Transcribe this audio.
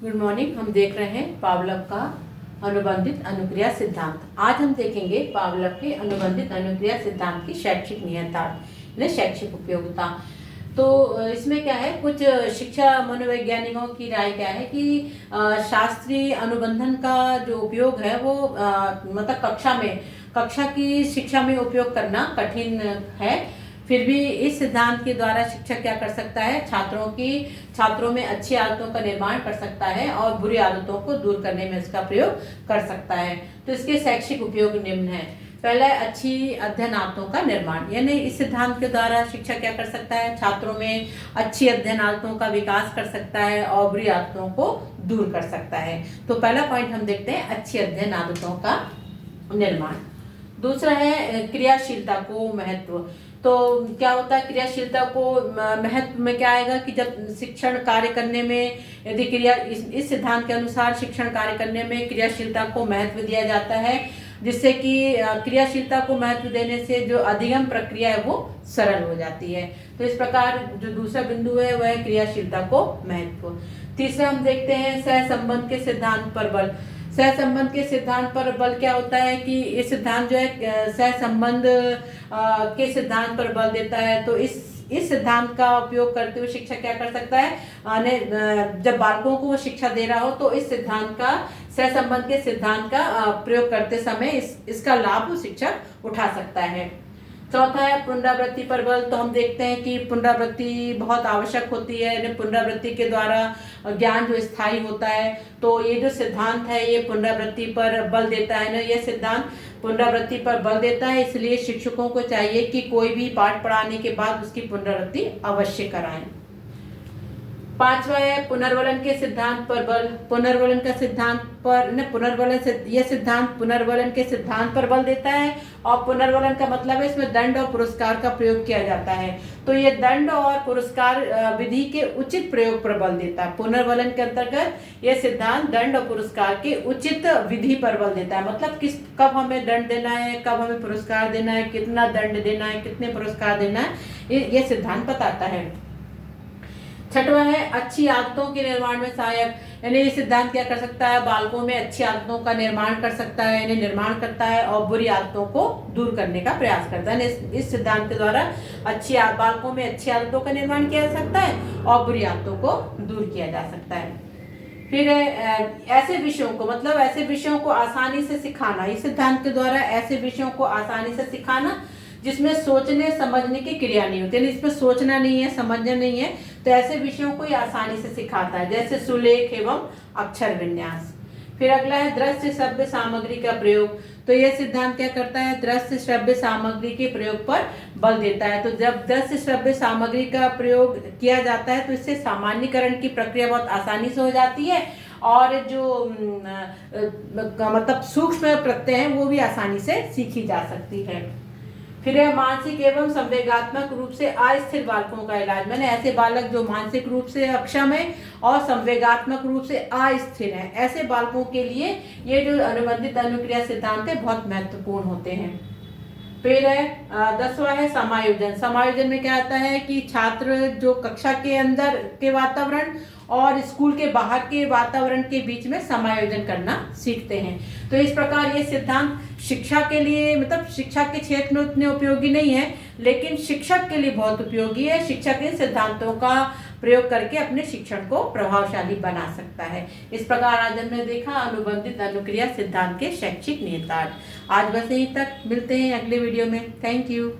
Good morning. हम देख रहे हैं पावलोव का अनुबंधित अनुक्रिया सिद्धांत। आज हम देखेंगे पावलोव के अनुबंधित अनुक्रिया सिद्धांत की शैक्षिक निहितार्थ यानी शैक्षिक उपयोगिता। तो इसमें क्या है, कुछ शिक्षा मनोवैज्ञानिकों की राय क्या है कि शास्त्रीय अनुबंधन का जो उपयोग है वो मतलब कक्षा की शिक्षा में उपयोग करना कठिन है। फिर भी इस सिद्धांत के द्वारा शिक्षक क्या कर सकता है, छात्रों में अच्छी आदतों का निर्माण कर सकता है और बुरी आदतों को दूर करने में इसका प्रयोग कर सकता है। तो इसके शैक्षिक उपयोग निम्न है। पहला है अच्छी अध्ययन आदतों का निर्माण, यानी इस सिद्धांत के द्वारा शिक्षक क्या कर सकता है, छात्रों में अच्छी अध्ययन आदतों का विकास कर सकता है और बुरी आदतों को दूर कर सकता है। तो पहला पॉइंट हम देखते हैं अच्छी अध्ययन आदतों का निर्माण। दूसरा है क्रियाशीलता को महत्व। तो क्या होता है, क्रियाशीलता को महत्व में क्या आएगा कि जब शिक्षण कार्य करने में यदि इस सिद्धांत के अनुसार शिक्षण कार्य करने में क्रियाशीलता को महत्व दिया जाता है, जिससे कि क्रियाशीलता को महत्व देने से जो अधिगम प्रक्रिया है वो सरल हो जाती है। तो इस प्रकार जो दूसरा बिंदु है वह क्रियाशीलता को महत्व। तीसरा हम देखते हैं सहसंबंध के सिद्धांत पर बल। सहसंबंध के सिद्धांत पर बल क्या होता है कि ये सिद्धांत जो है सहसंबंध के सिद्धांत पर बल देता है। तो इस सिद्धांत का उपयोग करते हुए शिक्षक क्या कर सकता है, जब बालकों को वो शिक्षा दे रहा हो तो इस सिद्धांत का, सहसंबंध के सिद्धांत का प्रयोग करते समय इसका लाभ शिक्षक उठा सकता है। चौथा है पुनरावृत्ति पर बल। तो हम देखते हैं कि पुनरावृत्ति बहुत आवश्यक होती है। पुनरावृत्ति के द्वारा ज्ञान जो स्थायी होता है, तो ये जो सिद्धांत है ये पुनरावृत्ति पर बल देता है ना, ये सिद्धांत पुनरावृत्ति पर बल देता है। इसलिए शिक्षकों को चाहिए कि कोई भी पाठ पढ़ाने के बाद उसकी पुनरावृत्ति अवश्य कराएं। पांचवा है पुनर्वलन के सिद्धांत पर बल। पुनर्वलन का सिद्धांत पर यह सिद्धांत पुनर्वलन के सिद्धांत पर बल देता है। और पुनर्वलन का मतलब है इसमें दंड और पुरस्कार का प्रयोग किया जाता है। तो ये दंड और पुरस्कार विधि के उचित प्रयोग पर बल देता है। पुनर्वलन के अंतर्गत यह सिद्धांत दंड और पुरस्कार के उचित विधि पर बल देता है। मतलब कब हमें दंड देना है, कब हमें पुरस्कार देना है, कितना दंड देना है, कितने पुरस्कार देना है, ये सिद्धांत बताता है। छठवां है अच्छी आदतों के निर्माण में सहायक, यानी ये सिद्धांत क्या कर सकता है, बालकों में अच्छी आदतों का निर्माण कर सकता है, यानी निर्माण करता है और बुरी आदतों को दूर करने का प्रयास करता है। इस सिद्धांत के द्वारा बालकों में अच्छी आदतों का निर्माण किया जा सकता है और बुरी आदतों को दूर किया जा सकता है। फिर ऐसे विषयों को आसानी से सिखाना। इस सिद्धांत के द्वारा ऐसे विषयों को आसानी से सिखाना जिसमें सोचने समझने की क्रिया नहीं होती, यानी इसमें सोचना नहीं है, समझना नहीं है, तो ऐसे विषयों को ये आसानी से सिखाता है, जैसे सुलेख एवं अक्षर विन्यास। फिर अगला है दृश्य श्रव्य सामग्री का प्रयोग। तो यह सिद्धांत क्या करता है, दृश्य श्रव्य सामग्री के प्रयोग पर बल देता है। तो जब दृश्य श्रव्य सामग्री का प्रयोग किया जाता है तो इससे सामान्यीकरण की प्रक्रिया बहुत आसानी से हो जाती है और जो मतलब सूक्ष्म प्रत्यय हैं वो भी आसानी से सीखी जा सकती है। फिर है मानसिक एवं संवेगात्मक रूप से अस्थिर बालकों का इलाज। मैंने ऐसे बालक जो मानसिक रूप से अक्षम है और संवेगात्मक रूप से अस्थिर है, ऐसे बालकों के लिए ये जो अनुबंधित अनुक्रिया सिद्धांत है बहुत महत्वपूर्ण होते हैं। फिर है 10वां है समायोजन। समायोजन में क्या आता है कि छात्र जो कक्षा के अंदर के वातावरण और स्कूल के बाहर के वातावरण के बीच में समायोजन करना सीखते हैं। तो इस प्रकार ये सिद्धांत शिक्षा के लिए, मतलब शिक्षा के क्षेत्र में उतने उपयोगी नहीं है, लेकिन शिक्षक के लिए बहुत उपयोगी है। शिक्षक इन सिद्धांतों का प्रयोग करके अपने शिक्षण को प्रभावशाली बना सकता है। इस प्रकार आज हमने देखा अनुबंधित अनुक्रिया सिद्धांत के शैक्षिक निहितार्थ। आज बस यहीं तक, मिलते हैं अगले वीडियो में। Thank you.